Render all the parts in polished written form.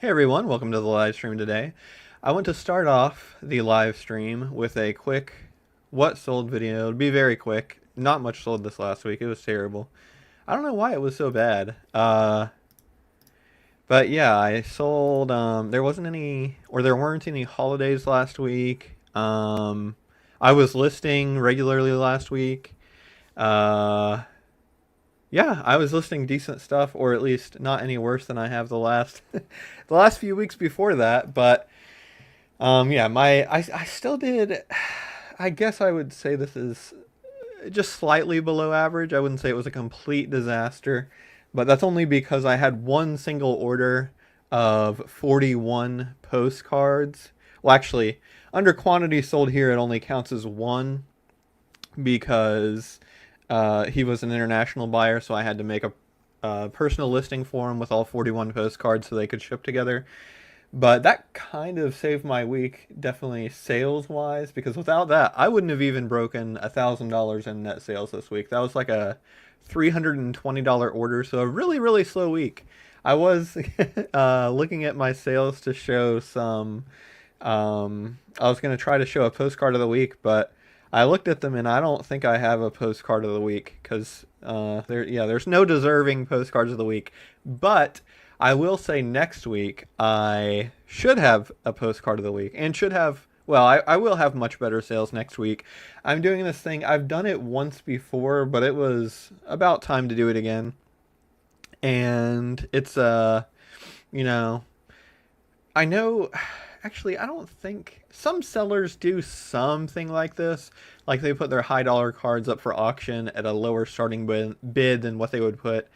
Hey everyone, welcome to the live stream today. I want to start off the live stream with a quick what sold video. It'll be very quick. Not much sold this last week. It was terrible. I don't know why it was so bad. But yeah, I sold there wasn't any or there weren't any holidays last week. I was listing regularly last week. Uh Yeah, I was listing decent stuff, or at least not any worse than I have the last the last few weeks before that. But yeah, I still did. I guess I would say this is just slightly below average. I wouldn't say it was a complete disaster, but that's only because I had one single order of 41 postcards. Well, actually, under quantity sold here, it only counts as one because he was an international buyer, so I had to make a personal listing for him with all 41 postcards so they could ship together. But that kind of saved my week, definitely sales wise, because without that, I wouldn't have even broken $1,000 in net sales this week. That was like a $320 order, so a really, really slow week. I was looking at my sales to show some. I was going to try to show a postcard of the week, but I looked at them and I don't think I have a postcard of the week because there's no deserving postcards of the week. But I will say next week I should have a postcard of the week and should have. Well, I will have much better sales next week. I'm doing this thing. I've done it once before, but it was about time to do it again. And it's you know, I know, actually, I don't think some sellers do something like this. Like they put their high dollar cards up for auction at a lower starting bid than what they would put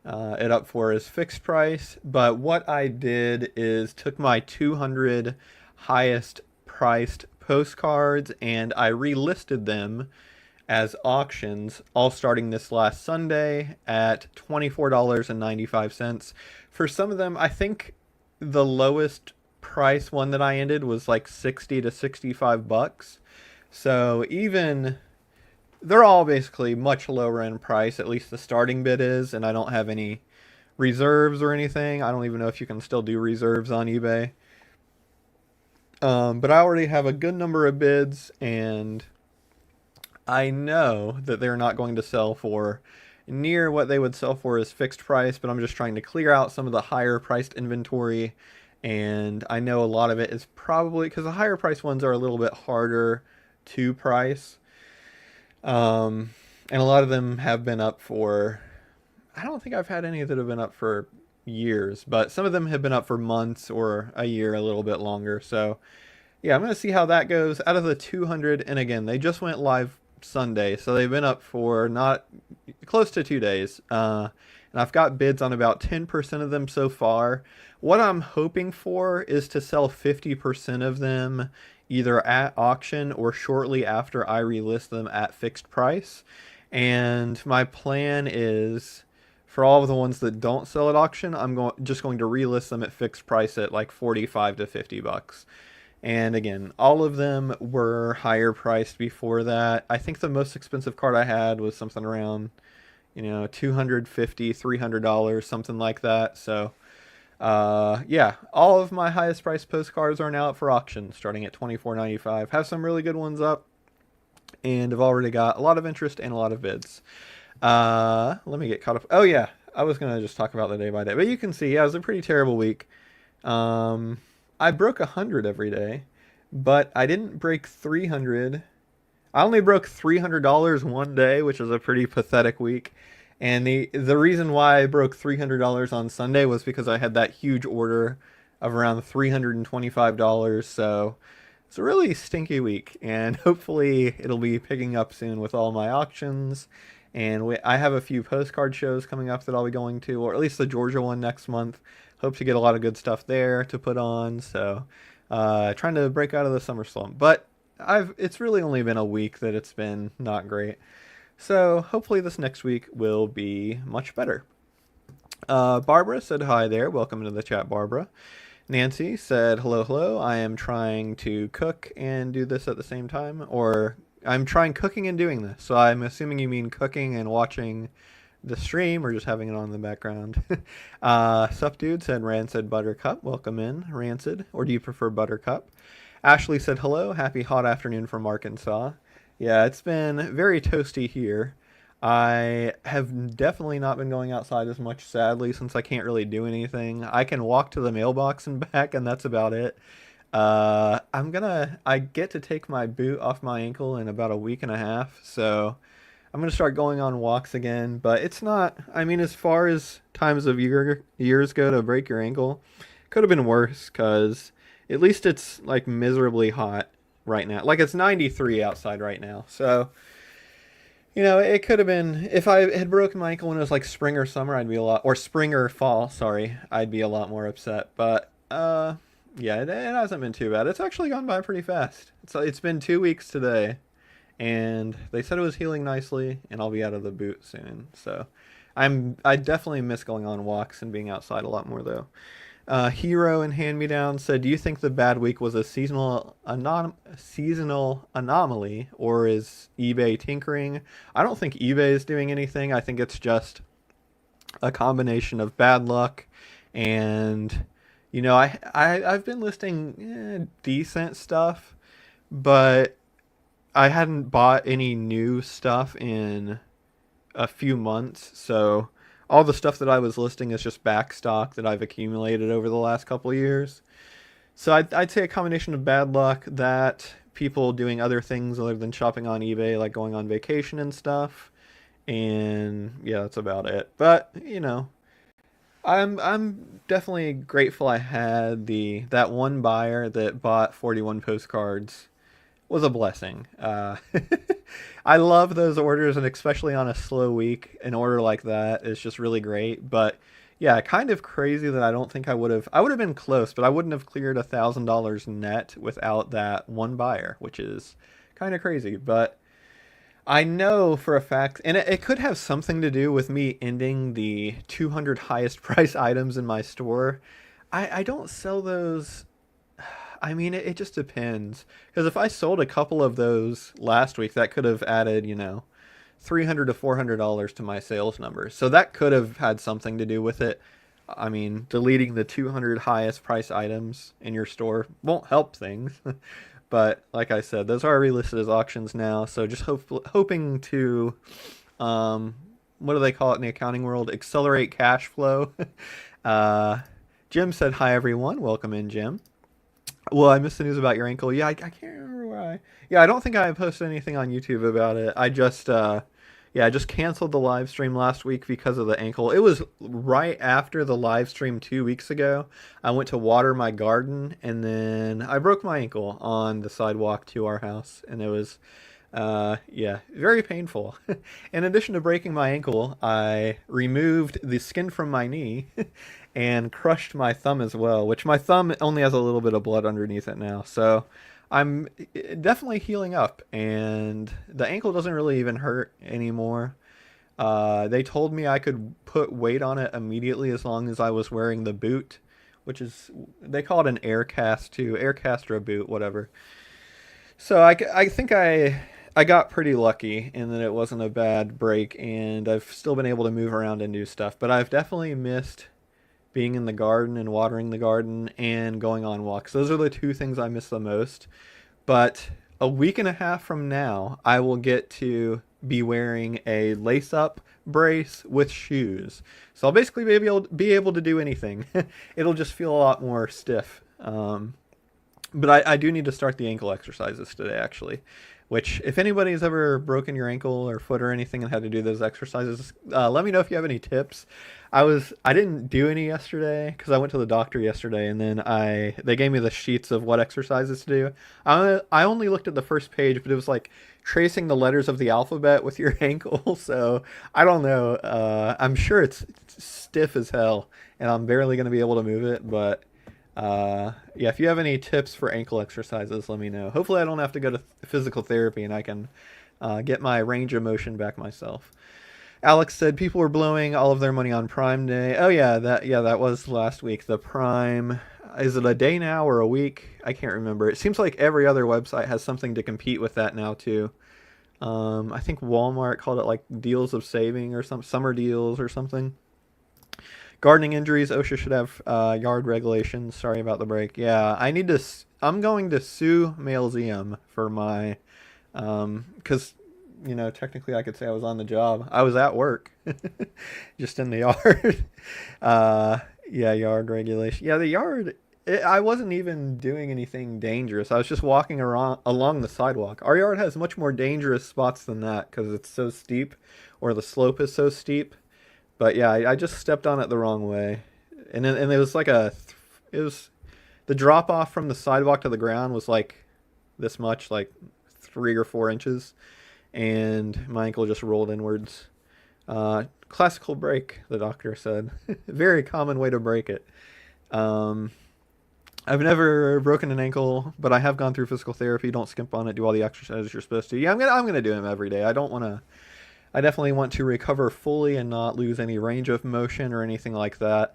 it up for as fixed price. But what I did is took my 200 highest priced postcards and I relisted them as auctions, all starting this last Sunday at $24.95. For some of them, I think the lowest price one that I ended was like 60 to 65 bucks. So even they're all basically much lower in price, at least the starting bid is, and I don't have any reserves or anything. I don't even know if you can still do reserves on eBay. But I already have a good number of bids, and I know that they're not going to sell for near what they would sell for as fixed price, but I'm just trying to clear out some of the higher priced inventory. And I know a lot of it is probably because the higher price ones are a little bit harder to price. And a lot of them have been up for, I don't think I've had any that have been up for years, but some of them have been up for months or a year, a little bit longer. So yeah, I'm going to see how that goes. Out of the 200, and again, they just went live Sunday, so they've been up for not close to 2 days. And I've got bids on about 10% of them so far. What I'm hoping for is to sell 50% of them either at auction or shortly after I relist them at fixed price. And my plan is for all of the ones that don't sell at auction, I'm just going to relist them at fixed price at like 45 to 50 bucks. And again, all of them were higher priced before that. I think the most expensive card I had was something around, $250, $300, something like that. So, yeah, all of my highest priced postcards are now up for auction, starting at $24.95. Have some really good ones up, and have already got a lot of interest and a lot of bids. Let me get caught up. Oh yeah, I was gonna just talk about the day by day, but you can see, yeah, it was a pretty terrible week. I broke 100 every day, but I didn't break 300. I only broke $300 one day, which was a pretty pathetic week. And the reason why I broke $300 on Sunday was because I had that huge order of around $325. So it's a really stinky week, and hopefully it'll be picking up soon with all my auctions. And I have a few postcard shows coming up that I'll be going to, or at least the Georgia one next month. Hope to get a lot of good stuff there to put on. So trying to break out of the summer slump. But it's really only been a week that it's been not great. So hopefully this next week will be much better. Barbara said hi there. Welcome to the chat, Barbara. Nancy said hello, hello. I am trying to cook and do this at the same time, or I'm trying cooking and doing this. So I'm assuming you mean cooking and watching the stream or just having it on in the background. Sup dude said Rancid Buttercup. Welcome in, Rancid. Or do you prefer Buttercup? Ashley said hello. Happy hot afternoon from Arkansas. Yeah, it's been very toasty here. I have definitely not been going outside as much, sadly, since I can't really do anything. I can walk to the mailbox and back, and that's about it. I get to take my boot off my ankle in about a week and a half, so I'm gonna start going on walks again. But it's not, I mean, as far as times of years go to break your ankle, could have been worse, because at least it's like miserably hot right now. Like it's 93 outside right now, so it could have been if I had broken my ankle when it was like spring or summer, I'd be a lot, or spring or fall, sorry, I'd be a lot more upset. But yeah, it hasn't been too bad. It's actually gone by pretty fast. It's been 2 weeks today, and they said it was healing nicely, and I'll be out of the boot soon. So I definitely miss going on walks and being outside a lot more though. Hero and Hand Me Down said, "Do you think the bad week was a seasonal anomaly, or is eBay tinkering?" I don't think eBay is doing anything. I think it's just a combination of bad luck and I've been listing decent stuff, but I hadn't bought any new stuff in a few months, so all the stuff that I was listing is just back stock that I've accumulated over the last couple of years. So I'd say a combination of bad luck, that people doing other things other than shopping on eBay, like going on vacation and stuff, and yeah, that's about it. But I'm definitely grateful I had that one buyer that bought 41 postcards. Was a blessing. I love those orders, and especially on a slow week, an order like that is just really great. But yeah, kind of crazy that I don't think I would have. I would have been close, but I wouldn't have cleared $1,000 net without that one buyer, which is kind of crazy. But I know for a fact, and it could have something to do with me ending the 200 highest price items in my store. I don't sell those. I mean, it just depends. Because if I sold a couple of those last week, that could have added, $300 to $400 to my sales numbers. So that could have had something to do with it. I mean, deleting the 200 highest price items in your store won't help things. But like I said, those are relisted as auctions now. So just hoping to, what do they call it in the accounting world? Accelerate cash flow. Jim said, "Hi, everyone. Welcome in, Jim." Well, I missed the news about your ankle. Yeah, I can't remember why. Yeah, I don't think I posted anything on YouTube about it. I just canceled the live stream last week because of the ankle. It was right after the live stream 2 weeks ago. I went to water my garden, and then I broke my ankle on the sidewalk to our house, and it was, yeah, very painful. In addition to breaking my ankle, I removed the skin from my knee and crushed my thumb as well, which my thumb only has a little bit of blood underneath it now. So I'm definitely healing up, and the ankle doesn't really even hurt anymore. They told me I could put weight on it immediately as long as I was wearing the boot, which is, they call it an air cast too, air cast or a boot, whatever. So I think I got pretty lucky in that it wasn't a bad break, and I've still been able to move around and do stuff. But I've definitely missed being in the garden and watering the garden and going on walks. Those are the two things I miss the most. But a week and a half from now, I will get to be wearing a lace-up brace with shoes. So I'll basically be able to do anything. It'll just feel a lot more stiff. But I do need to start the ankle exercises today, actually. Which, if anybody's ever broken your ankle or foot or anything and had to do those exercises, let me know if you have any tips. I didn't do any yesterday because I went to the doctor yesterday, and then they gave me the sheets of what exercises to do. I only looked at the first page, but it was like tracing the letters of the alphabet with your ankle. So I don't know. I'm sure it's stiff as hell, and I'm barely going to be able to move it. But yeah, if you have any tips for ankle exercises, let me know. Hopefully I don't have to go to physical therapy, and I can get my range of motion back myself. Alex said people were blowing all of their money on Prime Day. Oh yeah, that was last week. The Prime, is it a day now or a week? I can't remember. It seems like every other website has something to compete with that now too. I think Walmart called it like deals of saving or some summer deals or something. Gardening injuries. OSHA should have yard regulations. Sorry about the break. Yeah, I need to. I'm going to sue Mailseum for my because technically I could say I was on the job. I was at work, just in the yard. uh, yeah, yard regulation. Yeah, the yard. I wasn't even doing anything dangerous. I was just walking around along the sidewalk. Our yard has much more dangerous spots than that because it's so steep, or the slope is so steep. But yeah, I just stepped on it the wrong way, and it was like it was the drop off from the sidewalk to the ground was like this much, like 3 or 4 inches, and my ankle just rolled inwards. Classical break, the doctor said. Very common way to break it. Um, I've never broken an ankle, but I have gone through physical therapy. Don't skimp on it. Do all the exercises you're supposed to. Yeah, I'm gonna do them every day. I don't want to. I definitely want to recover fully and not lose any range of motion or anything like that.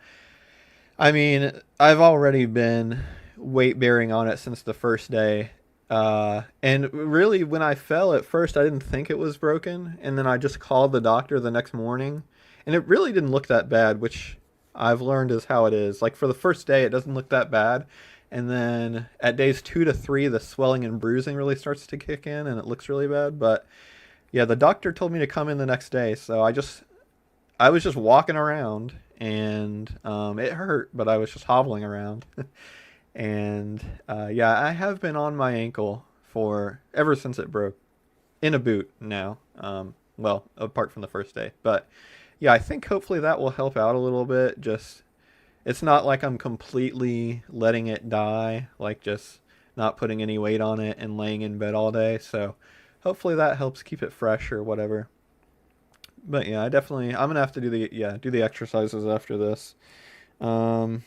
I mean, I've already been weight bearing on it since the first day. And really, when I fell at first, I didn't think it was broken. And then I just called the doctor the next morning. And it really didn't look that bad, which I've learned is how it is. Like for the first day, it doesn't look that bad. And then at days 2 to 3, the swelling and bruising really starts to kick in and it looks really bad. But yeah, the doctor told me to come in the next day. So I was just walking around and it hurt, but I was just hobbling around. And yeah, I have been on my ankle for ever since it broke in a boot now. Well, apart from the first day, but yeah, I think hopefully that will help out a little bit. Just it's not like I'm completely letting it die, like just not putting any weight on it and laying in bed all day. So hopefully that helps keep it fresh or whatever. But yeah, I'm gonna have to do the exercises after this. Um,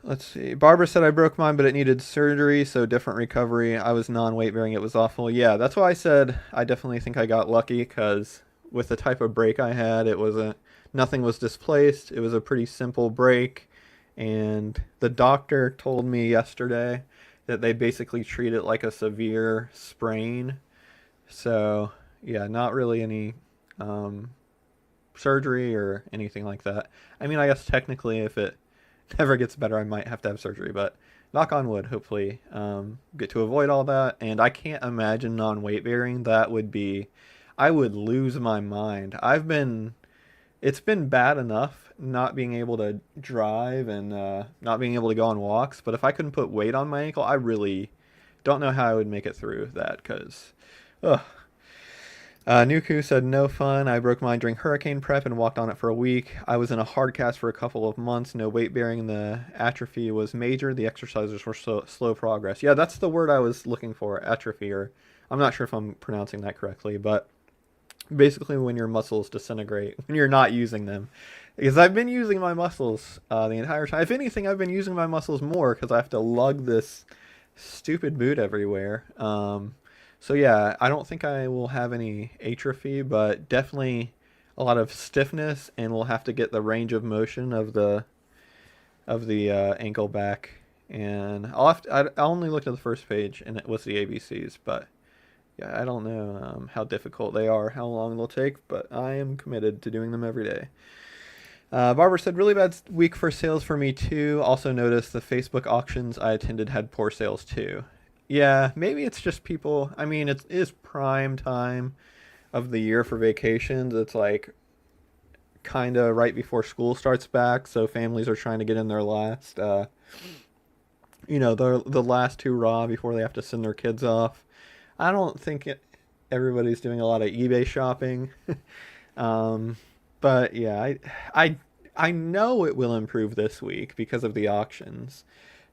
Let's see. Barbara said I broke mine, but it needed surgery, so different recovery. I was non-weight bearing. It was awful. Yeah, that's why I said I definitely think I got lucky because with the type of break I had, it wasn't nothing was displaced. It was a pretty simple break, and the doctor told me yesterday that they basically treat it like a severe sprain. So yeah, not really any um, surgery or anything like that. I mean, I guess technically, if it never gets better, I might have to have surgery, but knock on wood, hopefully, get to avoid all that. And I can't imagine non-weight bearing. That would be, I would lose my mind. It's been bad enough not being able to drive and not being able to go on walks, but if I couldn't put weight on my ankle, I really don't know how I would make it through that because, ugh, Nuku said, no fun. I broke mine during hurricane prep and walked on it for a week. I was in a hard cast for a couple of months. No weight bearing. The atrophy was major. The exercises were slow progress. Yeah, that's the word I was looking for, atrophy. Or I'm not sure if I'm pronouncing that correctly, but basically when your muscles disintegrate, when you're not using them. Because I've been using my muscles the entire time. If anything, I've been using my muscles more because I have to lug this stupid boot everywhere. So yeah, I don't think I will have any atrophy, but definitely a lot of stiffness, and we'll have to get the range of motion of the ankle back. And I only looked at the first page, and it was the ABCs, but yeah, I don't know how difficult they are, how long they'll take, but I am committed to doing them every day. Barbara said, really bad week for sales for me too. Also noticed the Facebook auctions I attended had poor sales too. Yeah, maybe it's just people. I mean, it is prime time of the year for vacations. It's like kind of right before school starts back, so families are trying to get in their last, the last hurrah before they have to send their kids off. I don't think everybody's doing a lot of eBay shopping. um, but yeah, I know it will improve this week because of the auctions.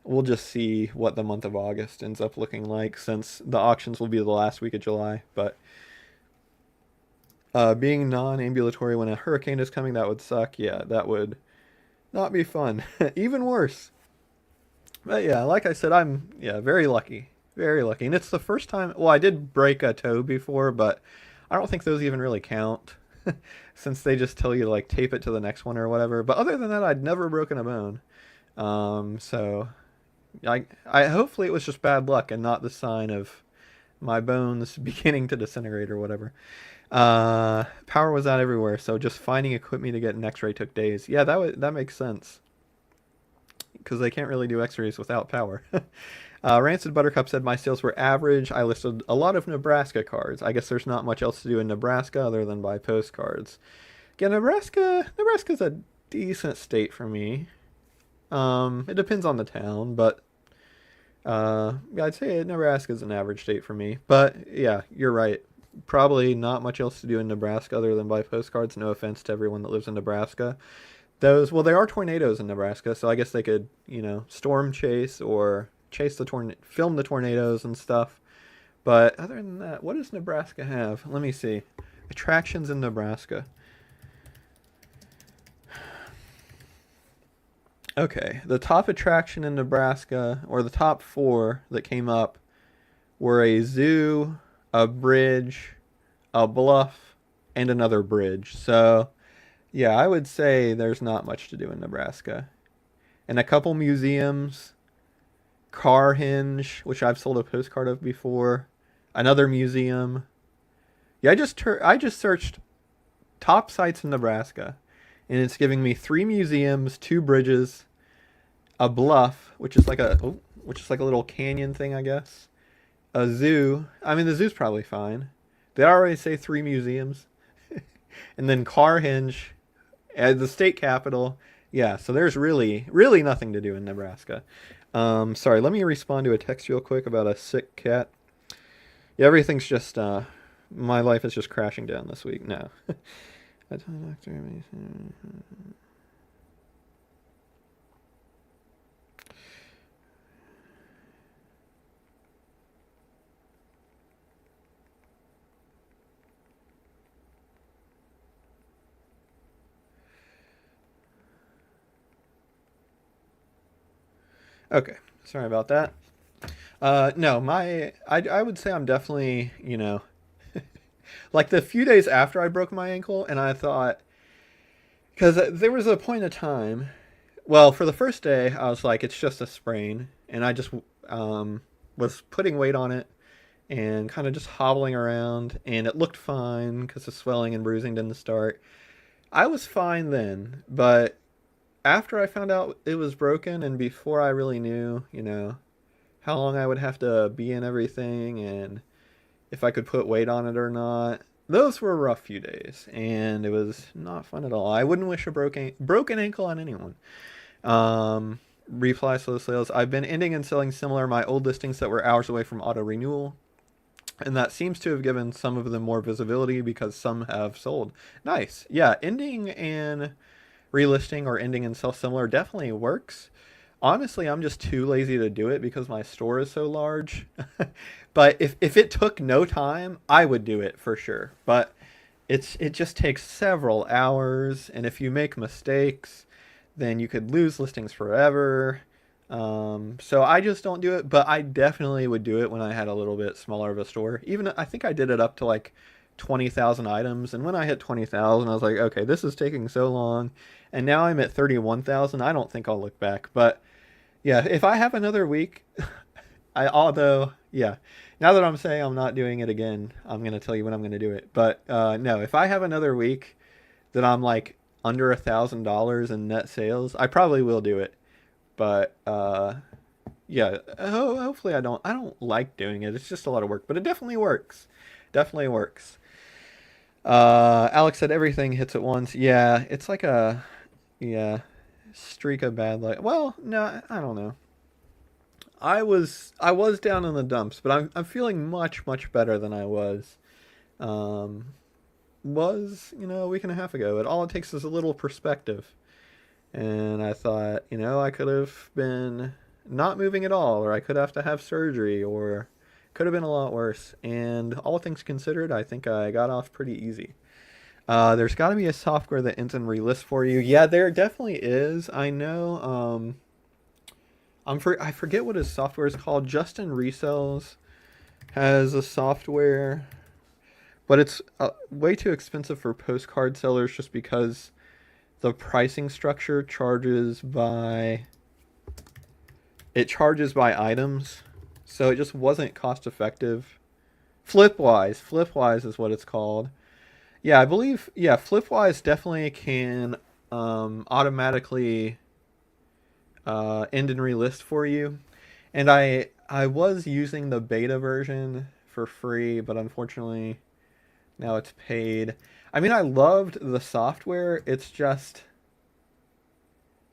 We'll just see what the month of August ends up looking like since the auctions will be the last week of July. But being non-ambulatory when a hurricane is coming, that would suck. Yeah, that would not be fun. Even worse. But yeah, like I said, I'm very lucky. Very lucky. And it's the first time, well, I did break a toe before, but I don't think those even really count since they just tell you to like tape it to the next one or whatever. But other than that, I'd never broken a bone. So I hopefully it was just bad luck and not the sign of my bones beginning to disintegrate or whatever. Power was out everywhere, so just finding equipment to get an X-ray took days. Yeah, that makes sense because they can't really do X-rays without power. Rancid Buttercup said my sales were average. I listed a lot of Nebraska cards. I guess there's not much else to do in Nebraska other than buy postcards. Yeah, Nebraska's a decent state for me. It depends on the town, but yeah, I'd say Nebraska's an average state for me. But yeah, you're right. Probably not much else to do in Nebraska other than buy postcards. No offense to everyone that lives in Nebraska. Well, there are tornadoes in Nebraska, so I guess they could, storm chase or film the tornadoes and stuff. But other than that, what does Nebraska have? Let me see. Attractions in Nebraska. Okay, the top attraction in Nebraska, or the top four that came up, were a zoo, a bridge, a bluff, and another bridge. So, yeah, I would say there's not much to do in Nebraska. And a couple museums, Car Hinge, which I've sold a postcard of before, another museum. Yeah, I just searched top sites in Nebraska, and it's giving me 3 museums, 2 bridges, a bluff, which is like a little canyon thing, I guess. A zoo. I mean, the zoo's probably fine. They already say 3 museums, and then Car Hinge, at the state capital. Yeah, so there's really nothing to do in Nebraska. Sorry, let me respond to a text real quick about a sick cat. Yeah, everything's just my life is just crashing down this week. No. Okay, sorry about that. No, I would say I'm definitely, like the few days after I broke my ankle, and I thought, because there was a point of time, well, for the first day, I was like, it's just a sprain, and I just was putting weight on it and kind of just hobbling around, and it looked fine because the swelling and bruising didn't start. I was fine then, but after I found out it was broken and before I really knew, how long I would have to be in everything and if I could put weight on it or not, those were a rough few days and it was not fun at all. I wouldn't wish a broken ankle on anyone. Reply slow sales. I've been ending and selling similar my old listings that were hours away from auto renewal. And that seems to have given some of them more visibility because some have sold. Nice. Yeah, ending and relisting or ending and sell similar definitely works. Honestly, I'm just too lazy to do it because my store is so large. But if it took no time, I would do it for sure. But it just takes several hours, and if you make mistakes, then you could lose listings forever. So I just don't do it, but I definitely would do it when I had a little bit smaller of a store. Even I think I did it up to like 20,000 items, and when I hit 20,000, I was like, okay, this is taking so long, and now I'm at 31,000. I don't think I'll look back, but yeah, if I have another week, yeah, now that I'm saying I'm not doing it again, I'm going to tell you when I'm going to do it. But no, if I have another week that I'm like under $1,000 in net sales, I probably will do it. But yeah, hopefully I don't like doing it. It's just a lot of work, but it definitely works. Definitely works. Alex said everything hits at once. Yeah, it's like a streak of bad luck. Well, no, I don't know. I was down in the dumps, but I'm feeling much better than I was. Was a week and a half ago. All it takes is a little perspective. And I thought, I could have been not moving at all, or I could have to have surgery, or could have been a lot worse. And all things considered, I think I got off pretty easy. There's got to be a software that ends and relists for you. Yeah, there definitely is. I know. I forget what his software is called. Justin Resells has a software, but it's way too expensive for postcard sellers just because the pricing structure charges by items, so it just wasn't cost effective Flipwise is what it's called. Yeah, I believe. Yeah, Flipwise definitely can automatically end and relist for you. And I was using the beta version for free, but unfortunately now it's paid. I mean, I loved the software. It's just,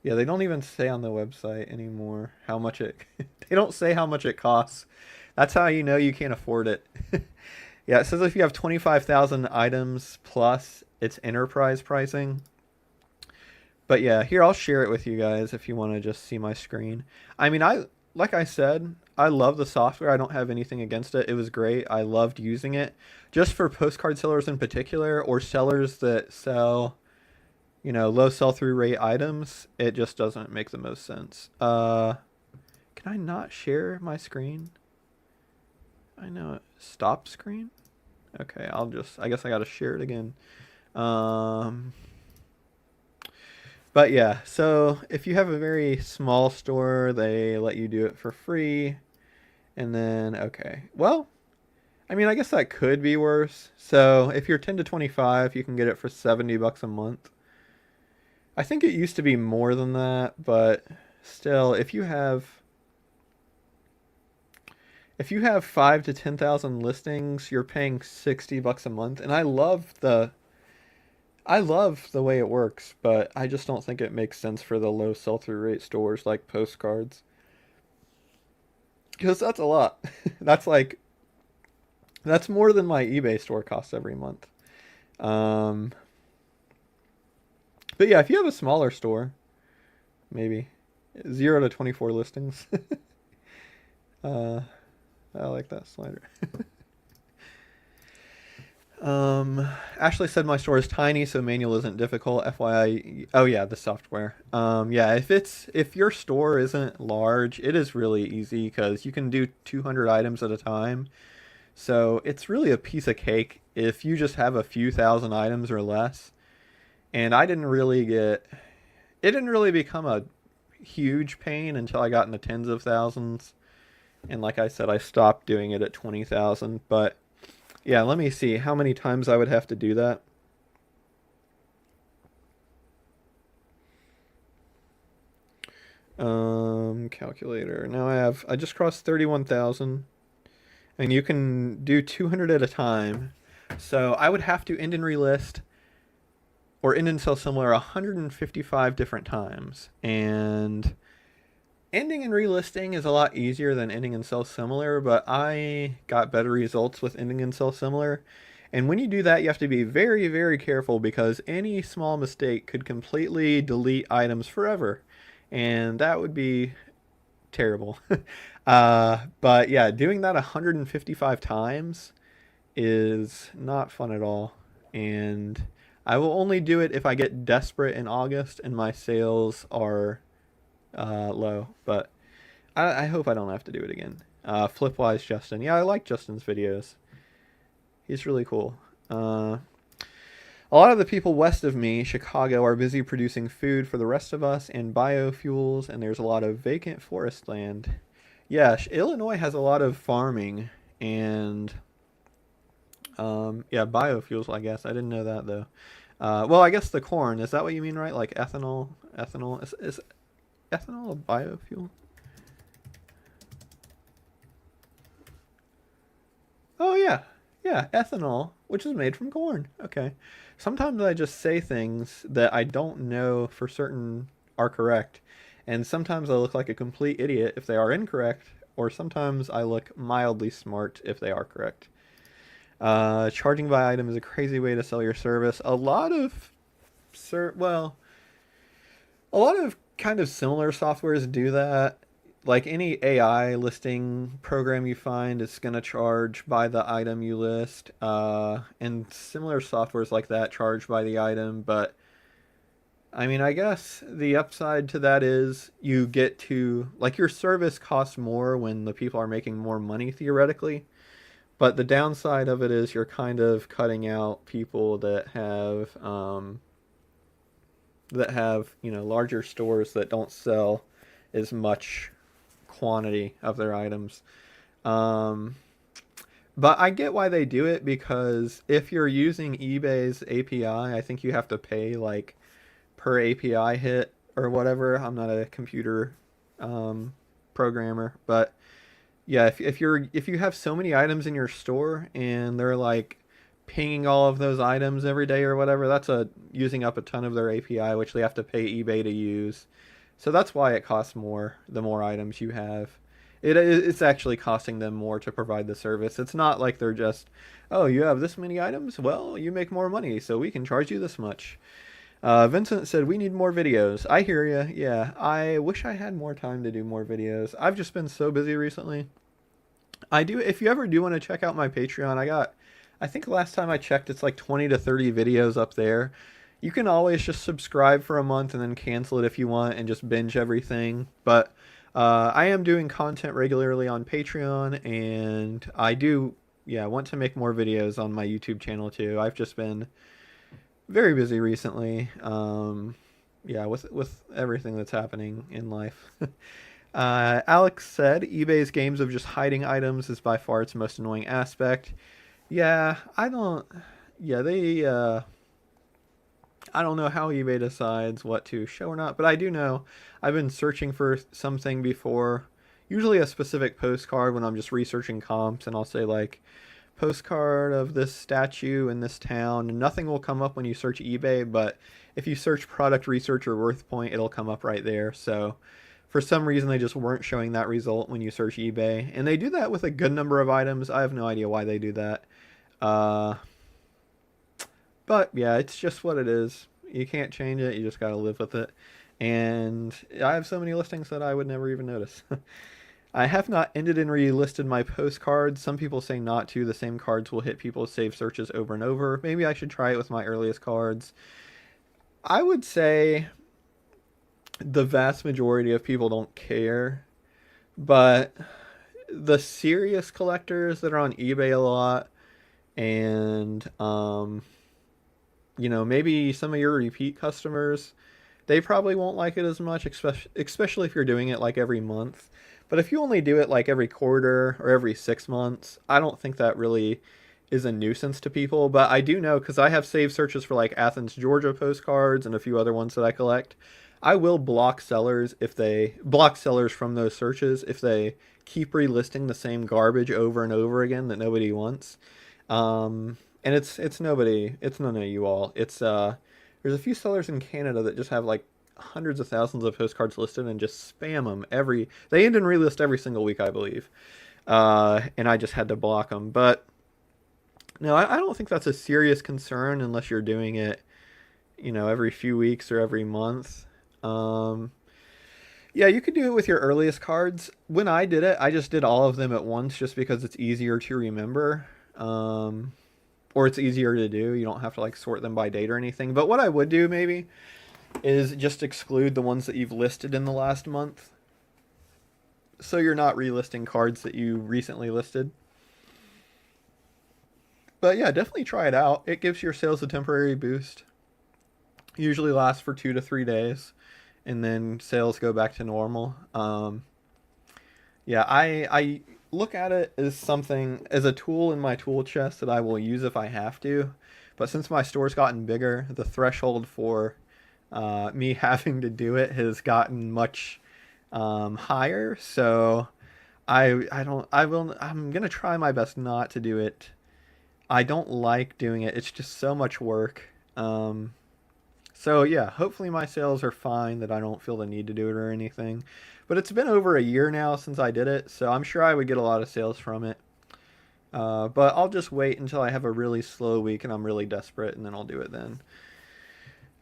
yeah, they don't even say on the website anymore how much it. They don't say how much it costs. That's how you know you can't afford it. Yeah, it says if you have 25,000 items plus, it's enterprise pricing. But yeah, here I'll share it with you guys if you want to just see my screen. I mean, like I said, I love the software. I don't have anything against it. It was great. I loved using it. Just for postcard sellers in particular, or sellers that sell, low sell through rate items, it just doesn't make the most sense. Can I not share my screen? I know it. Stop screen? Okay, I guess I gotta share it again. Um, but yeah, so if you have a very small store, they let you do it for free. And then, okay. Well, I mean, I guess that could be worse. So if you're 10 to 25, you can get it for 70 bucks a month. I think it used to be more than that, but still, if you have 5 to 10,000 listings, you're paying 60 bucks a month. And I love the way it works, but I just don't think it makes sense for the low sell-through rate stores like Postcards. Because that's a lot. That's like that's more than my eBay store costs every month. Um, but yeah, if you have a smaller store, maybe 0 to 24 listings. uh, I like that slider. Ashley said my store is tiny, so manual isn't difficult. FYI, oh yeah, the software. Yeah, if your store isn't large, it is really easy because you can do 200 items at a time. So it's really a piece of cake if you just have a few thousand items or less. And it didn't really become a huge pain until I got in the tens of thousands. And like I said, I stopped doing it at 20,000. But yeah, let me see how many times I would have to do that. Calculator. Now I just crossed 31,000, and you can do 200 at a time. So I would have to end and relist or end and sell similar 155 different times. And ending and relisting is a lot easier than ending and sell similar, but I got better results with ending and sell similar. And when you do that, you have to be very, very careful because any small mistake could completely delete items forever. And that would be terrible. But yeah, doing that 155 times is not fun at all. And I will only do it if I get desperate in August and my sales are low. But I hope I don't have to do it again. Flipwise Justin. Yeah, I like Justin's videos. He's really cool. A lot of the people west of me, Chicago, are busy producing food for the rest of us and biofuels, and there's a lot of vacant forest land. Yeah, Illinois has a lot of farming and yeah, biofuels. I guess I didn't know that though. Well, I guess the corn, is that what you mean, right? Like ethanol. Is ethanol a biofuel? Oh yeah, yeah, ethanol, which is made from corn. Okay. Sometimes I just say things that I don't know for certain are correct, and sometimes I look like a complete idiot if they are incorrect, or sometimes I look mildly smart if they are correct. Charging by item is a crazy way to sell your service. Well, a lot of kind of similar softwares do that. Like any AI listing program you find is going to charge by the item you list. And similar softwares like that charge by the item. But I mean, I guess the upside to that is you get to, like, your service costs more when the people are making more money theoretically. But the downside of it is you're kind of cutting out people that have larger stores that don't sell as much quantity of their items. Um, But I get why they do it, because if you're using eBay's API, I think you have to pay like per API hit or whatever. I'm not a computer um, programmer, but yeah, if you have so many items in your store and they're like pinging all of those items every day or whatever, that's a using up a ton of their API, which they have to pay eBay to use. So that's why it costs more the more items you have. It's actually costing them more to provide the service. It's not like they're just, oh, you have this many items? Well, you make more money, so we can charge you this much. Vincent said, we need more videos. I hear you. Yeah, I wish I had more time to do more videos. I've just been so busy recently. I do. If you ever do want to check out my Patreon, I think last time I checked, it's like 20 to 30 videos up there. You can always just subscribe for a month and then cancel it if you want and just binge everything. But I am doing content regularly on Patreon, and I do, yeah, want to make more videos on my YouTube channel too. I've just been very busy recently. Yeah, with everything that's happening in life. Alex said eBay's games of just hiding items is by far its most annoying aspect. Yeah, I don't. Yeah, I don't know how eBay decides what to show or not, but I do know I've been searching for something before. Usually a specific postcard when I'm just researching comps, and I'll say like postcard of this statue in this town, and nothing will come up when you search eBay, but if you search product research or worth point, it'll come up right there. So for some reason they just weren't showing that result when you search eBay, and they do that with a good number of items. I have no idea why they do that. Uh, but yeah, it's just what it is. You can't change it. You just gotta live with it. And I have so many listings that I would never even notice. I have not ended and relisted my postcards. Some people say not to. The same cards will hit people's saved searches over and over. Maybe I should try it with my earliest cards. I would say the vast majority of people don't care, but the serious collectors that are on eBay a lot, and maybe some of your repeat customers, they probably won't like it as much, especially if you're doing it like every month. But if you only do it like every quarter or every 6 months, I don't think that really is a nuisance to people. But I do know, because I have saved searches for like Athens, Georgia postcards and a few other ones that I collect. I will block sellers from those searches if they keep relisting the same garbage over and over again that nobody wants. And it's none of you all. There's a few sellers in Canada that just have like hundreds of thousands of postcards listed and just spam them they end and relist every single week, I believe. And I just had to block them. But no, I don't think that's a serious concern unless you're doing it, every few weeks or every month. Yeah, you could do it with your earliest cards. When I did it, I just did all of them at once just because it's easier to remember. Or it's easier to do. You don't have to like sort them by date or anything. But what I would do maybe is just exclude the ones that you've listed in the last month. So you're not relisting cards that you recently listed. But yeah, definitely try it out. It gives your sales a temporary boost. Usually lasts for 2 to 3 days, and then sales go back to normal. Yeah, I look at it as a tool in my tool chest that I will use if I have to. But since my store's gotten bigger, the threshold for me having to do it has gotten much higher. So I'm gonna try my best not to do it. I don't like doing it. It's just so much work. So yeah, hopefully my sales are fine, that I don't feel the need to do it or anything. But it's been over a year now since I did it, so I'm sure I would get a lot of sales from it. But I'll just wait until I have a really slow week and I'm really desperate, and then I'll do it then.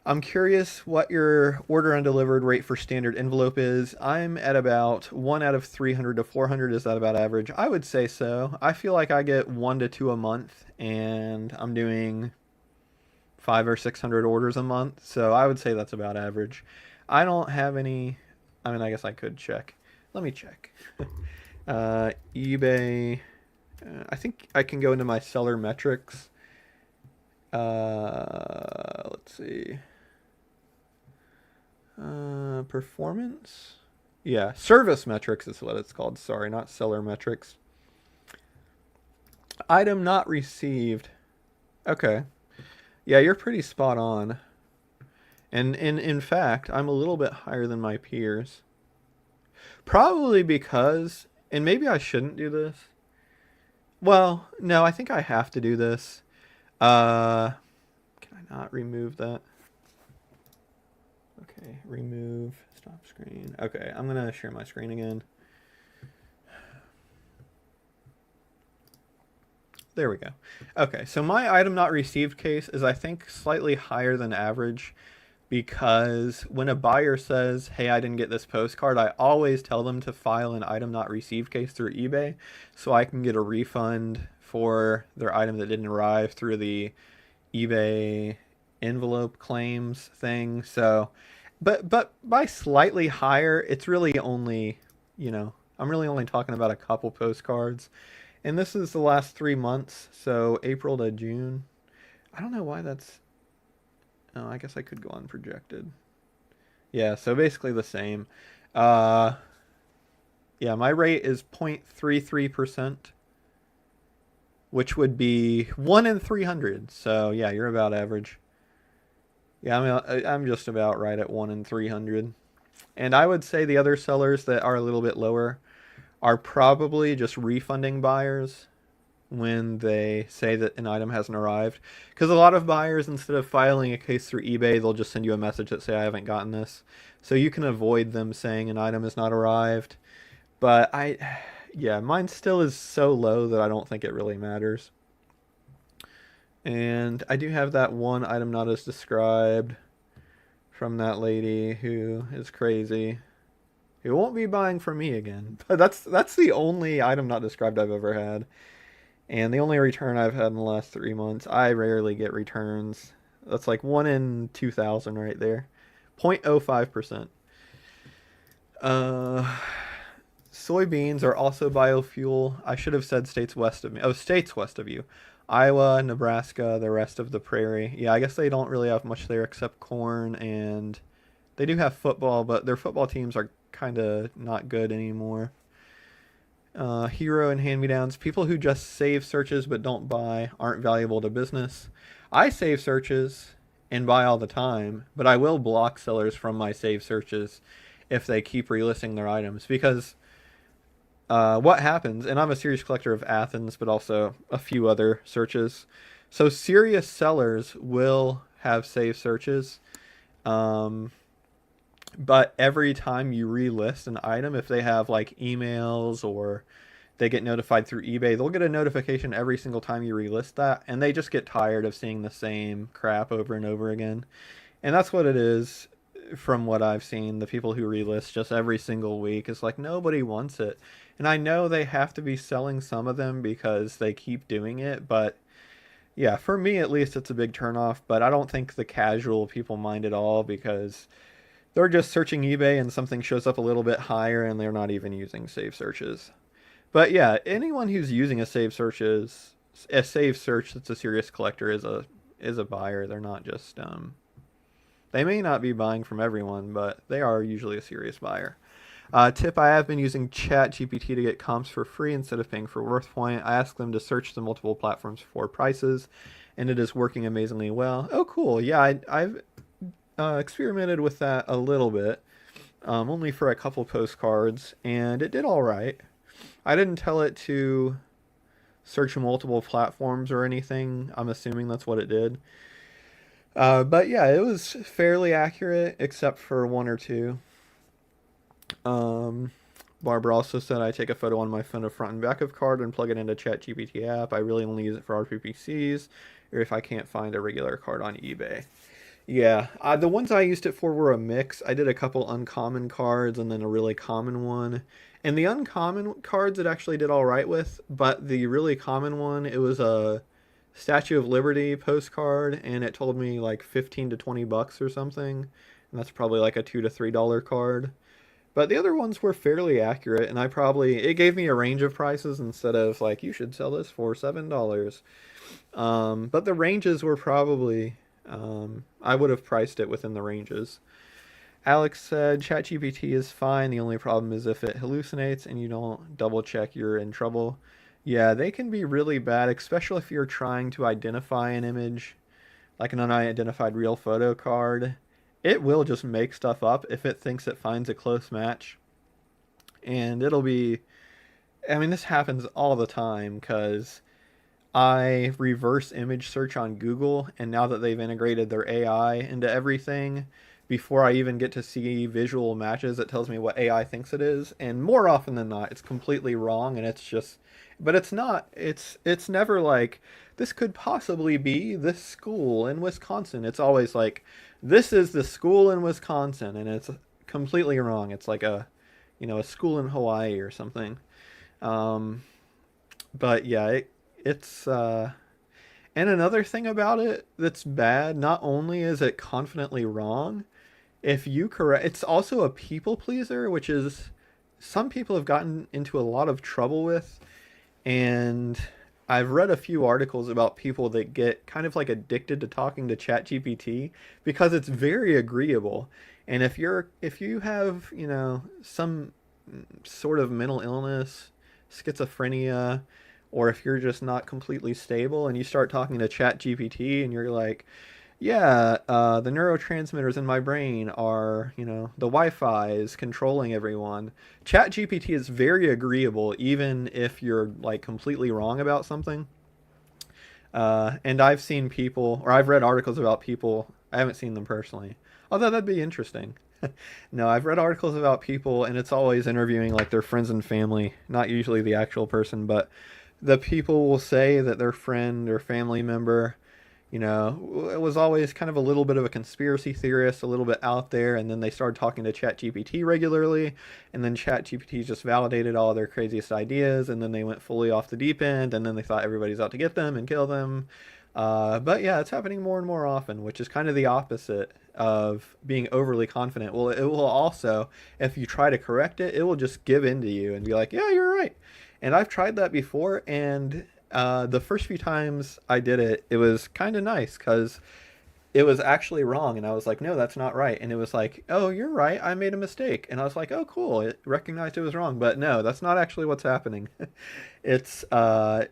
I'm curious what your order undelivered rate for standard envelope is. I'm at about 1 out of 300 to 400. Is that about average? I would say so. I feel like I get 1 to 2 a month, and I'm doing 500 or 600 orders a month, so I would say that's about average. I don't have any. I mean, I guess I could check. Let me check. eBay. I think I can go into my seller metrics. Let's see. Performance. Yeah, service metrics is what it's called. Sorry, not seller metrics. Item not received. Okay. Yeah, you're pretty spot on. And in fact, I'm a little bit higher than my peers. Probably because, and maybe I shouldn't do this. Well, no, I think I have to do this. Uh, can I not remove that? Okay, remove, stop screen. Okay, I'm gonna share my screen again. There we go. Okay, so my item not received case is I think slightly higher than average because when a buyer says, "Hey, I didn't get this postcard," I always tell them to file an item not received case through eBay so I can get a refund for their item that didn't arrive through the eBay envelope claims thing. So, but by slightly higher, it's really only, I'm really only talking about a couple postcards. And this is the last 3 months, so April to June. I don't know why that's. Oh, I guess I could go unprojected. Yeah, so basically the same. Uh, yeah, my rate is 0.33%, which would be 1 in 300. So yeah, you're about average. Yeah, I'm just about right at 1 in 300. And I would say the other sellers that are a little bit lower are probably just refunding buyers when they say that an item hasn't arrived. Because a lot of buyers, instead of filing a case through eBay, they'll just send you a message that say, "I haven't gotten this." So you can avoid them saying an item has not arrived. But yeah, mine still is so low that I don't think it really matters. And I do have that one item not as described from that lady who is crazy. Who won't be buying from me again. But that's the only item not described I've ever had. And the only return I've had in the last 3 months. I rarely get returns. That's like 1 in 2,000 right there. 0.05%. Uh, Soybeans are also biofuel. I should have said states west of me. Oh, states west of you. Iowa, Nebraska, the rest of the prairie. Yeah, I guess they don't really have much there except corn, and they do have football, but their football teams are kind of not good anymore. Hero and hand-me-downs. People who just save searches but don't buy aren't valuable to business. I save searches and buy all the time, but I will block sellers from my save searches if they keep relisting their items because what happens, and I'm a serious collector of Athens, but also a few other searches. So serious sellers will have save searches, um, but every time you relist an item, if they have like emails or they get notified through eBay, they'll get a notification every single time you relist that, and they just get tired of seeing the same crap over and over again. And that's what it is from what I've seen. The people who relist just every single week, it's like nobody wants it. And I know they have to be selling some of them because they keep doing it, but yeah, for me at least, it's a big turnoff. But I don't think the casual people mind at all because they're just searching eBay and something shows up a little bit higher and they're not even using save searches. But yeah, anyone who's using a save search that's a serious collector is a buyer. They're not just they may not be buying from everyone, but they are usually a serious buyer. Tip: I have been using ChatGPT to get comps for free instead of paying for WorthPoint. I ask them to search the multiple platforms for prices, and it is working amazingly well. Oh, cool. Yeah, I've experimented with that a little bit, only for a couple postcards, and it did all right. I didn't tell it to search multiple platforms or anything. I'm assuming that's what it did. But yeah, it was fairly accurate, except for one or two. Um, Barbara also said I take a photo on my phone of front and back of card and plug it into ChatGPT app. I really only use it for RPPCs or if I can't find a regular card on eBay. Yeah, the ones I used it for were a mix. I did a couple uncommon cards and then a really common one. And the uncommon cards it actually did all right with, but the really common one, it was a Statue of Liberty postcard, and it told me like 15 to 20 bucks or something. And that's probably like a $2 to $3 card. But the other ones were fairly accurate, and it gave me a range of prices instead of like, you should sell this for $7. But the ranges were probably, I would have priced it within the ranges. Alex said ChatGPT is fine. The only problem is if it hallucinates and you don't double check, you're in trouble. Yeah, they can be really bad, especially if you're trying to identify an image, like an unidentified real photo card. It will just make stuff up if it thinks it finds a close match. And it'll be, I mean, this happens all the time because I reverse image search on Google, and now that they've integrated their AI into everything, before I even get to see visual matches, it tells me what AI thinks it is, and more often than not, it's completely wrong, and it's just, but it's not. It's never like this could possibly be this school in Wisconsin. It's always like this is the school in Wisconsin, and it's completely wrong. It's like a school in Hawaii or something. Um, but yeah, it's and another thing about it that's bad, not only is it confidently wrong, if you correct, it's also a people pleaser, which is some people have gotten into a lot of trouble with. And I've read a few articles about people that get kind of like addicted to talking to ChatGPT because it's very agreeable. And if you have, some sort of mental illness, schizophrenia, or if you're just not completely stable and you start talking to ChatGPT and you're like, yeah, the neurotransmitters in my brain are, the Wi-Fi is controlling everyone. ChatGPT is very agreeable, even if you're like completely wrong about something. And I've seen people, or I've read articles about people. I haven't seen them personally, although that'd be interesting. No, I've read articles about people, and it's always interviewing like their friends and family, not usually the actual person, but the people will say that their friend or family member, it was always kind of a little bit of a conspiracy theorist, a little bit out there, and then they started talking to ChatGPT regularly, and then ChatGPT just validated all their craziest ideas, and then they went fully off the deep end, and then they thought everybody's out to get them and kill them. But yeah, it's happening more and more often, which is kind of the opposite of being overly confident. Well, it will also, if you try to correct it, it will just give in to you and be like, yeah, you're right. And I've tried that before, and the first few times I did it, it was kind of nice because it was actually wrong. And I was like, no, that's not right. And it was like, oh, you're right. I made a mistake. And I was like, oh, cool. It recognized it was wrong. But no, that's not actually what's happening. It's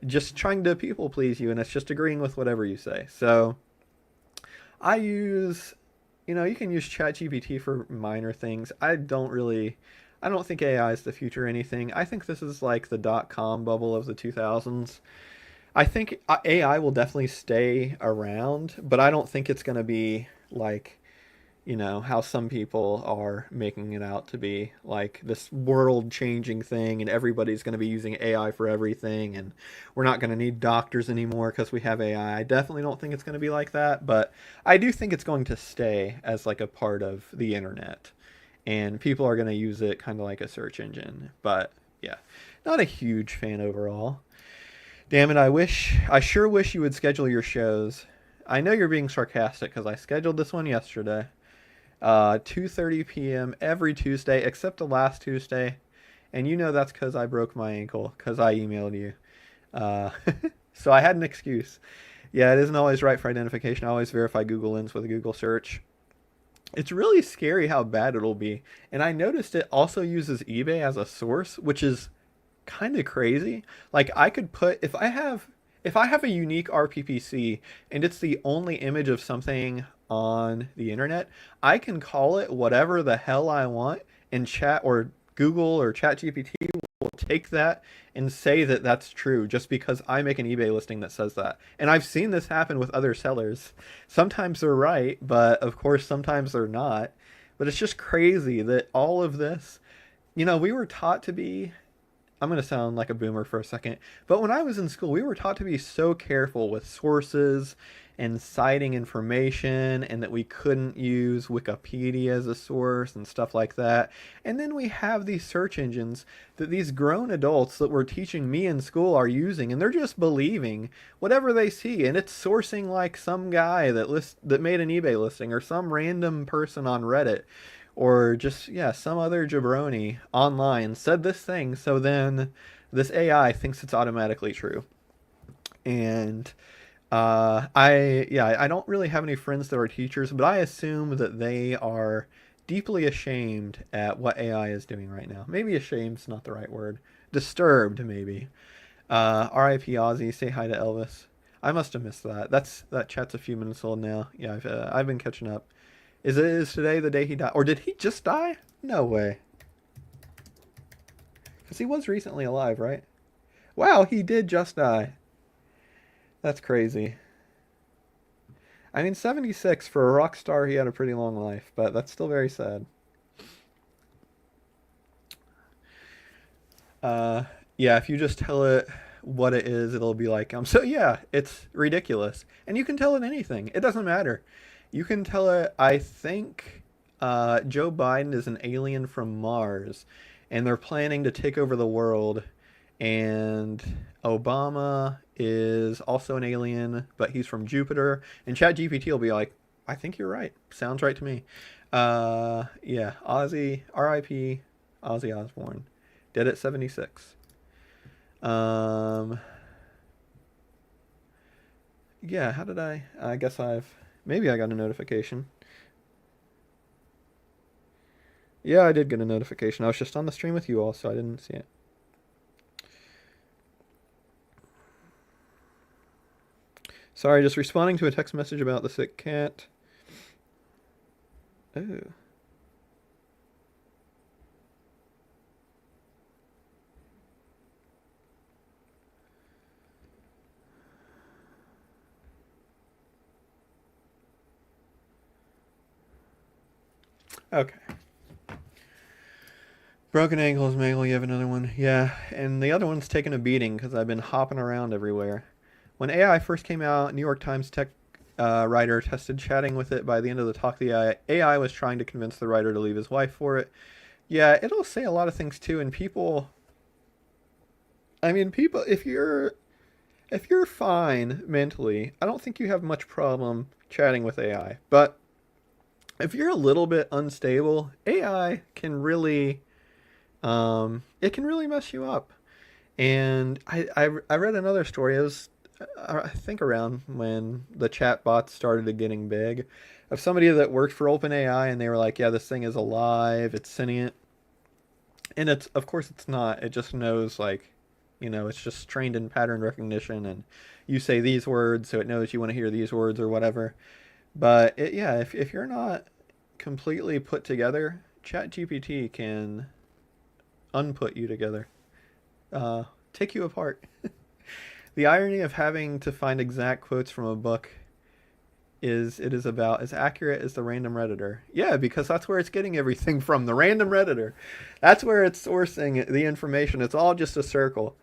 just trying to people please you, and it's just agreeing with whatever you say. So I use, you can use ChatGPT for minor things. I don't think AI is the future or anything. I think this is like the .com bubble of the 2000s. I think AI will definitely stay around, but I don't think it's going to be like, how some people are making it out to be like this world changing thing and everybody's going to be using AI for everything and we're not going to need doctors anymore because we have AI. I definitely don't think it's going to be like that, but I do think it's going to stay as like a part of the internet and people are going to use it kind of like a search engine. But yeah, not a huge fan overall. Damn it, I sure wish you would schedule your shows. I know you're being sarcastic because I scheduled this one yesterday. 2:30 p.m. every Tuesday except the last Tuesday. And that's because I broke my ankle because I emailed you. Uh, so I had an excuse. Yeah, it isn't always right for identification. I always verify Google Lens with a Google search. It's really scary how bad it'll be. And I noticed it also uses eBay as a source, which is kind of crazy. Like I could put if I have a unique RPPC and it's the only image of something on the internet, I can call it whatever the hell I want and chat or Google or ChatGPT will take that and say that that's true just because I make an eBay listing that says that. And I've seen this happen with other sellers. Sometimes they're right, but of course sometimes they're not. But it's just crazy that all of this, we were taught to be, I'm going to sound like a boomer for a second, but when I was in school, we were taught to be so careful with sources and citing information and that we couldn't use Wikipedia as a source and stuff like that. And then we have these search engines that these grown adults that were teaching me in school are using, and they're just believing whatever they see, and it's sourcing like some guy that made an eBay listing or some random person on Reddit or just yeah some other jabroni online said this thing, so then this AI thinks it's automatically true. And I don't really have any friends that are teachers, but I assume that they are deeply ashamed at what AI is doing right now. Maybe ashamed's not the right word. Disturbed maybe. R.I.P. Ozzy. Say hi to Elvis. I must have missed that. That chat's a few minutes old now. Yeah, I've been catching up. Is today the day he died, or did he just die? No way. Because he was recently alive, right? Wow, he did just die. That's crazy. I mean, 76 for a rock star, he had a pretty long life, but that's still very sad. Uh, yeah, if you just tell it what it is, it'll be like, so yeah, it's ridiculous. And you can tell it anything. It doesn't matter. You can tell it, I think Joe Biden is an alien from Mars, and they're planning to take over the world, and Obama is also an alien, but he's from Jupiter, and ChatGPT will be like, I think you're right. Sounds right to me. Yeah, Ozzy, R.I.P. Ozzy Osbourne. Dead at 76. Um, yeah, how did I guess maybe I got a notification. Yeah, I did get a notification. I was just on the stream with you all, so I didn't see it. Sorry, just responding to a text message about the sick cat. Oh. Okay. Broken ankles, Magel, you have another one. Yeah, and the other one's taking a beating because I've been hopping around everywhere. When AI first came out, New York Times tech writer tested chatting with it. By the end of the talk, the AI was trying to convince the writer to leave his wife for it. Yeah, it'll say a lot of things too, and people. I mean, people. If you're fine mentally, I don't think you have much problem chatting with AI. But if you're a little bit unstable, AI can really, it can really mess you up. And I read another story. It was, I think, around when the chat bots started getting big, of somebody that worked for OpenAI, and they were like, "Yeah, this thing is alive. It's sentient." And it's, of course, it's not. It just knows, like, it's just trained in pattern recognition, and you say these words, so it knows you want to hear these words or whatever. But yeah, if you're not completely put together, ChatGPT can unput you together, take you apart. The irony of having to find exact quotes from a book is it is about as accurate as the random redditor. Yeah, because that's where it's getting everything from, the random redditor. That's where it's sourcing the information. It's all just a circle.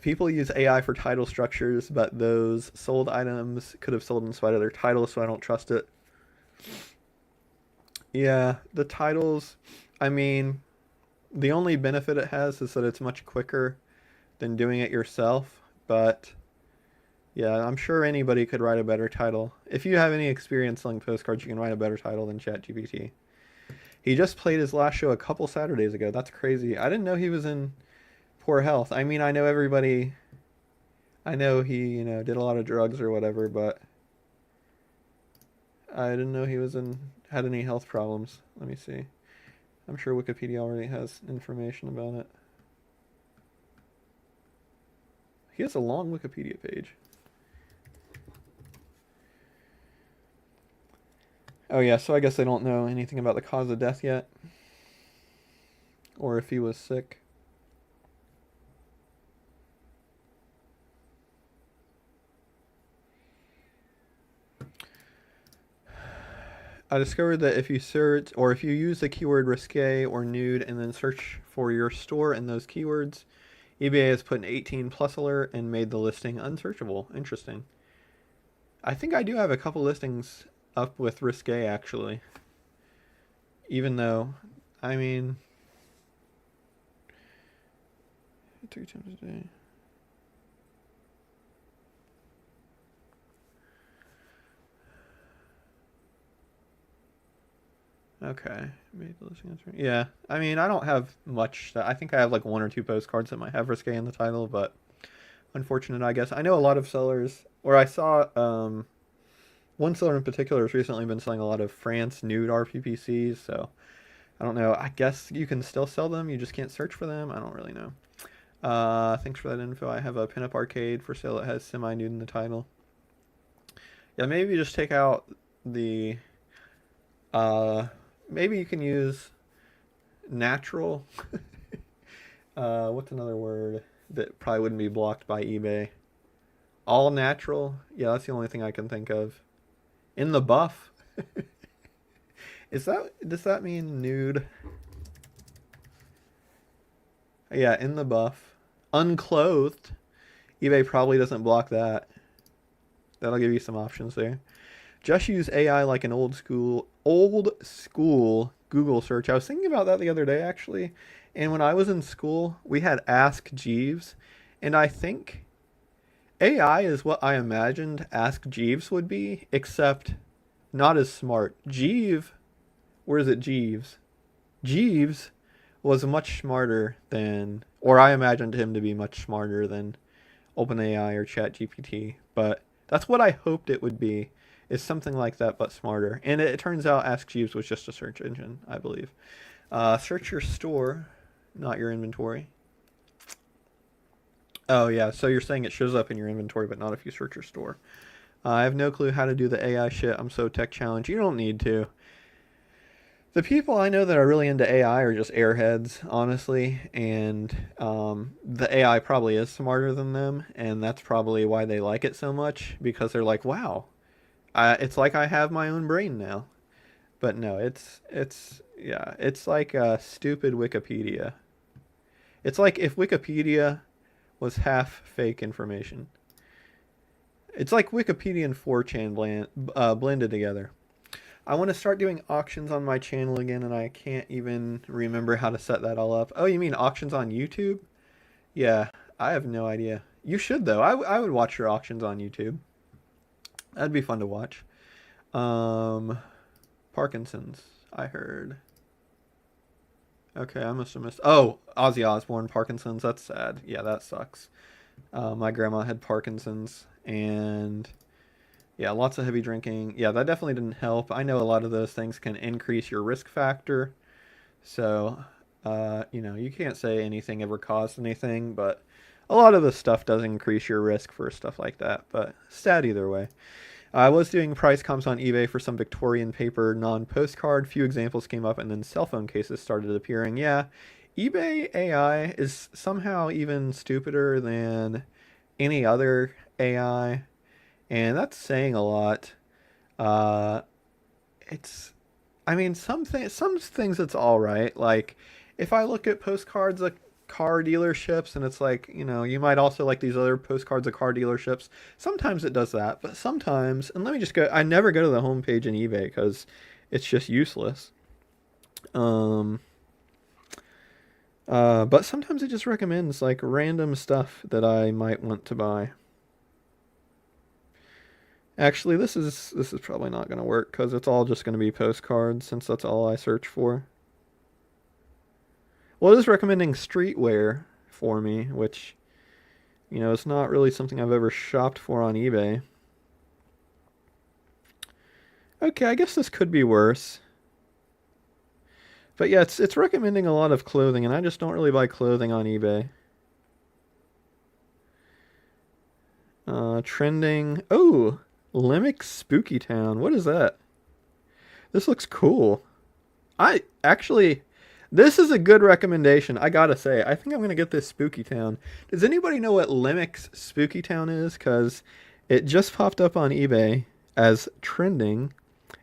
People use AI for title structures, but those sold items could have sold in spite of their title, so I don't trust it. Yeah, the titles, I mean, the only benefit it has is that it's much quicker than doing it yourself, but yeah, I'm sure anybody could write a better title. If you have any experience selling postcards, you can write a better title than ChatGPT. He just played his last show a couple Saturdays ago. That's crazy. I didn't know he was in poor health. I mean, I know everybody. I know he, did a lot of drugs or whatever, but I didn't know he had any health problems. Let me see. I'm sure Wikipedia already has information about it. He has a long Wikipedia page. Oh yeah, so I guess they don't know anything about the cause of death yet. Or if he was sick. I discovered that if you search, or if you use the keyword risque or nude and then search for your store and those keywords, eBay has put an 18 plus alert and made the listing unsearchable. Interesting. I think I do have a couple listings up with risque actually. Even though, I mean, 3 times a day. Okay, made the listing answer. Yeah, I mean, I don't have much. I think I have like one or two postcards that might have risque in the title, but unfortunate, I guess. I know a lot of sellers, or I saw one seller in particular has recently been selling a lot of France nude RPPCs, so I don't know. I guess you can still sell them, you just can't search for them. I don't really know. Thanks for that info. I have a pinup arcade for sale that has semi-nude in the title. Yeah, maybe just take out the. Uh, Maybe you can use natural. What's another word that probably wouldn't be blocked by eBay? All natural. Yeah, that's the only thing I can think of. In the buff. Does that mean nude? Yeah, in the buff. Unclothed. eBay probably doesn't block that. That'll give you some options there. Just use AI like an old school Google search. I was thinking about that the other day actually. And when I was in school, we had Ask Jeeves, and I think AI is what I imagined Ask Jeeves would be, except not as smart. Where is it Jeeves? Jeeves was much smarter than, or I imagined him to be much smarter than OpenAI or ChatGPT, but that's what I hoped it would be, is something like that but smarter. And it turns out Ask Jeeves was just a search engine, I believe. Search your store, not your inventory. Oh yeah, so you're saying it shows up in your inventory, but not if you search your store. I have no clue how to do the AI shit. I'm so tech challenged. You don't need to. The people I know that are really into AI are just airheads, honestly, and the AI probably is smarter than them, and that's probably why they like it so much, because they're like, wow, it's like I have my own brain now. But no, it's like a stupid Wikipedia. It's like if Wikipedia was half fake information. It's like Wikipedia and 4chan blended together. I want to start doing auctions on my channel again, and I can't even remember how to set that all up. Oh, you mean auctions on YouTube? Yeah, I have no idea. You should, though. I would watch your auctions on YouTube. That'd be fun to watch. Um, Parkinson's, I heard. Okay, I must have missed. Oh, Ozzy Osbourne, Parkinson's. That's sad. Yeah, that sucks. My grandma had Parkinson's, and yeah, lots of heavy drinking. Yeah, that definitely didn't help. I know a lot of those things can increase your risk factor. So, you can't say anything ever caused anything, but a lot of the stuff does increase your risk for stuff like that. But sad either way. I was doing price comps on eBay for some Victorian paper non-postcard. Few examples came up, and then cell phone cases started appearing. Yeah, eBay AI is somehow even stupider than any other AI, and that's saying a lot. Uh, it's, I mean, some things it's all right. Like, if I look at postcards like car dealerships, and it's like, you might also like these other postcards of car dealerships. Sometimes it does that, but sometimes, and let me just go. I never go to the homepage in eBay because it's just useless. Um, but sometimes it just recommends like random stuff that I might want to buy. Actually, this is probably not going to work because it's all just going to be postcards since that's all I search for. Well, it is recommending streetwear for me, which, it's not really something I've ever shopped for on eBay. Okay, I guess this could be worse. But yeah, it's recommending a lot of clothing, and I just don't really buy clothing on eBay. Trending. Oh, Limerick Spooky Town. What is that? This looks cool. I actually, this is a good recommendation. I gotta say, I think I'm gonna get this Spooky Town. Does anybody know what Limerick's Spooky Town is? Cause it just popped up on eBay as trending,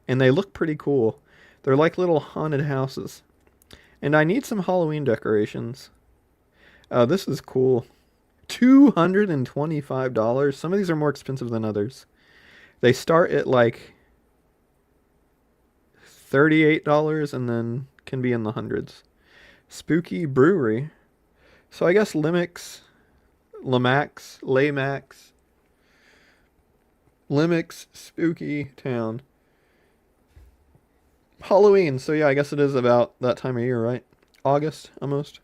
and they look pretty cool. They're like little haunted houses, and I need some Halloween decorations. Oh, this is cool. $225. Some of these are more expensive than others. They start at like $38 and then can be in the hundreds. Spooky Brewery. So I guess Limerick's Spooky Town. Halloween. So yeah, I guess it is about that time of year, right? August almost.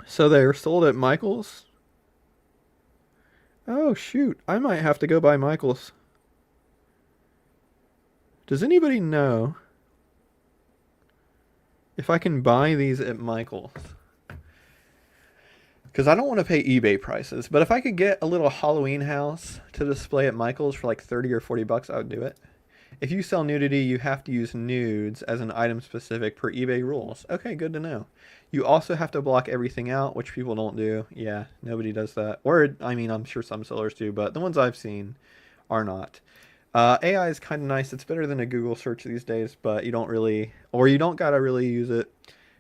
So they're sold at Michael's. Oh shoot, I might have to go by Michael's. Does anybody know if I can buy these at Michael's? because I don't want to pay eBay prices. But if I could get a little Halloween house to display at Michael's for like 30 or 40 bucks, I would do it. If you sell nudity, you have to use nudes as an item specific per eBay rules. Okay, good to know. You also have to block everything out, which people don't do. Yeah, nobody does that. Or, I mean, I'm sure some sellers do, but the ones I've seen are not. AI is kind of nice. It's better than a Google search these days, but you don't really, or you don't gotta really use it.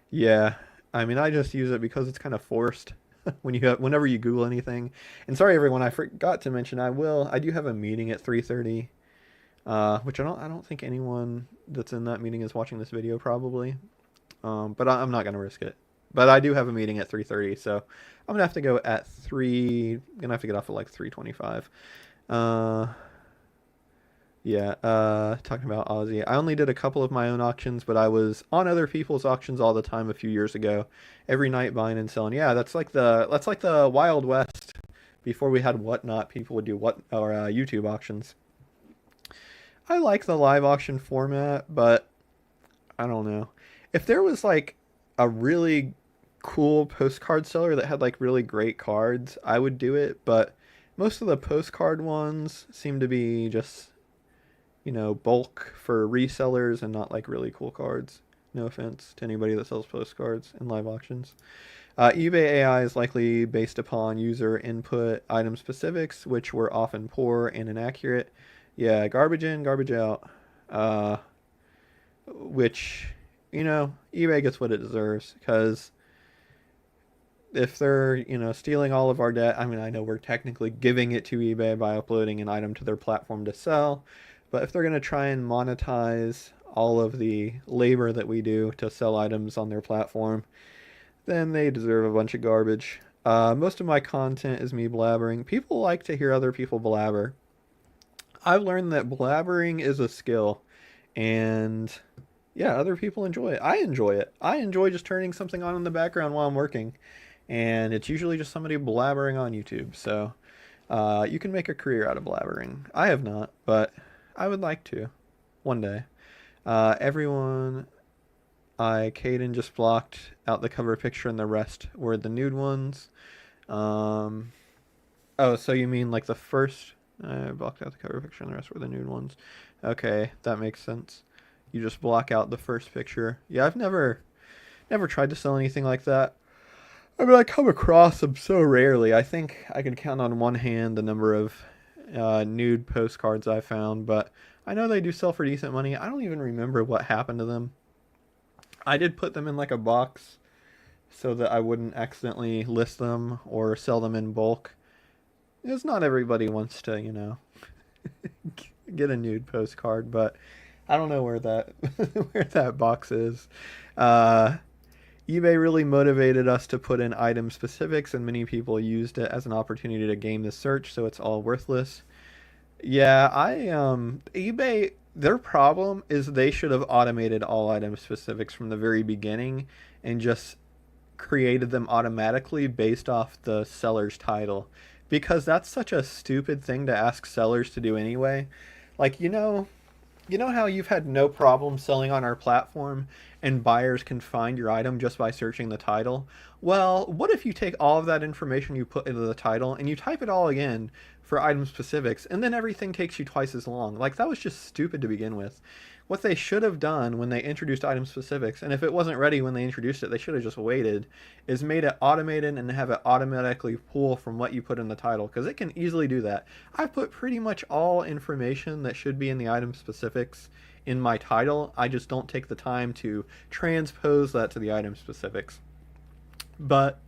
Yeah, I mean, I just use it because it's kind of forced whenever you Google anything. And sorry, everyone, I forgot to mention I do have a meeting at 3:30. Which I don't think anyone that's in that meeting is watching this video probably. But I'm not gonna risk it. But I do have a meeting at 3:30, so I'm gonna have to go at 3. Gonna have to get off at like 3:25. Uh, yeah. Talking about Aussie, I only did a couple of my own auctions, but I was on other people's auctions all the time a few years ago, every night buying and selling. Yeah, that's like the Wild West before we had Whatnot. People would do YouTube auctions. I like the live auction format, but I don't know. If there was like a really cool postcard seller that had like really great cards, I would do it, but most of the postcard ones seem to be just, bulk for resellers and not like really cool cards. No offense to anybody that sells postcards in live auctions. eBay AI is likely based upon user input item specifics, which were often poor and inaccurate. Yeah, garbage in, garbage out. Uh, which, eBay gets what it deserves because if they're, stealing all of our data, I mean, I know we're technically giving it to eBay by uploading an item to their platform to sell, but if they're going to try and monetize all of the labor that we do to sell items on their platform, then they deserve a bunch of garbage. Most of my content is me blabbering. People like to hear other people blabber. I've learned that blabbering is a skill, and yeah, other people enjoy it. I enjoy it. I enjoy just turning something on in the background while I'm working, and it's usually just somebody blabbering on YouTube. So you can make a career out of blabbering. I have not, but I would like to one day. Everyone, Caden just blocked out the cover picture, and the rest were the nude ones. Um, oh, so you mean like the first? I blocked out the cover picture and the rest were the nude ones. Okay, that makes sense. You just block out the first picture. Yeah, I've never tried to sell anything like that. I mean, I come across them so rarely. I think I can count on one hand the number of nude postcards I found, but I know they do sell for decent money. I don't even remember what happened to them. I did put them in like a box so that I wouldn't accidentally list them or sell them in bulk. Because not everybody wants to, get a nude postcard, but I don't know where that where that box is. Uh, eBay really motivated us to put in item specifics, and many people used it as an opportunity to game the search, so it's all worthless. Yeah, eBay, their problem is they should have automated all item specifics from the very beginning and just created them automatically based off the seller's title, because that's such a stupid thing to ask sellers to do anyway. Like, you know how you've had no problem selling on our platform and buyers can find your item just by searching the title? Well, what if you take all of that information you put into the title and you type it all again for item specifics, and then everything takes you twice as long? Like, that was just stupid to begin with. What they should have done when they introduced item specifics, and if it wasn't ready when they introduced it, they should have just waited, is made it automated and have it automatically pull from what you put in the title, because it can easily do that. I've put pretty much all information that should be in the item specifics in my title. I just don't take the time to transpose that to the item specifics. But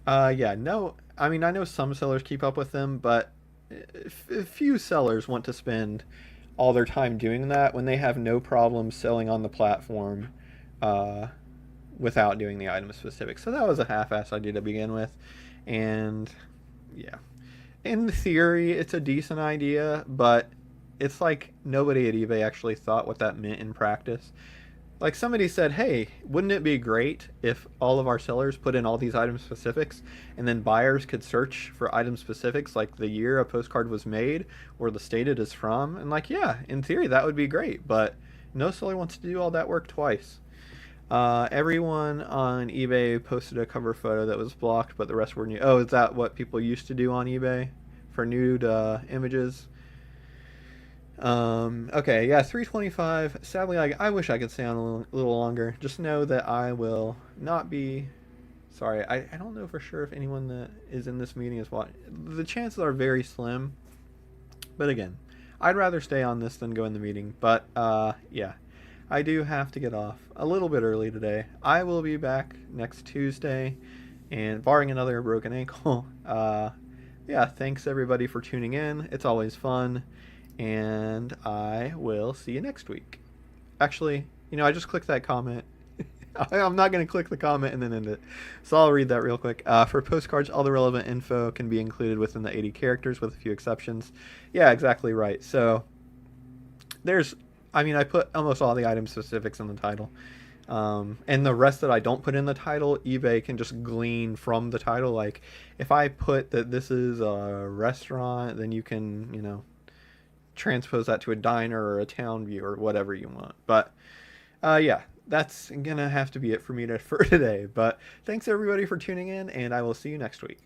yeah, no, I mean, I know some sellers keep up with them, but few sellers want to spend all their time doing that when they have no problem selling on the platform uh, without doing the item specifics. So that was a half-ass idea to begin with, and yeah, in theory, it's a decent idea, but it's like nobody at eBay actually thought what that meant in practice. Like, somebody said, hey, wouldn't it be great if all of our sellers put in all these item specifics and then buyers could search for item specifics like the year a postcard was made or the state it is from? And like, yeah, in theory that would be great, but no seller wants to do all that work twice. Everyone on eBay posted a cover photo that was blocked, but the rest were new. Oh, is that what people used to do on eBay for nude images? Okay, yeah, 3:25. Sadly, I wish I could stay on a little longer. Just know that I will not be. Sorry, I don't know for sure if anyone that is in this meeting is watching. The chances are very slim. But again, I'd rather stay on this than go in the meeting. But yeah, I do have to get off a little bit early today. I will be back next Tuesday, and barring another broken ankle, yeah, thanks everybody for tuning in. It's always fun, and I will see you next week. Actually, I just clicked that comment. I'm not going to click the comment and then end it. So I'll read that real quick. For postcards, all the relevant info can be included within the 80 characters with a few exceptions. Yeah, exactly right. So I put almost all the item specifics in the title. And the rest that I don't put in the title, eBay can just glean from the title. Like, if I put that this is a restaurant, then you can, transpose that to a diner or a town view or whatever you want. But yeah, that's gonna have to be it for me for today. But thanks everybody for tuning in, and I will see you next week.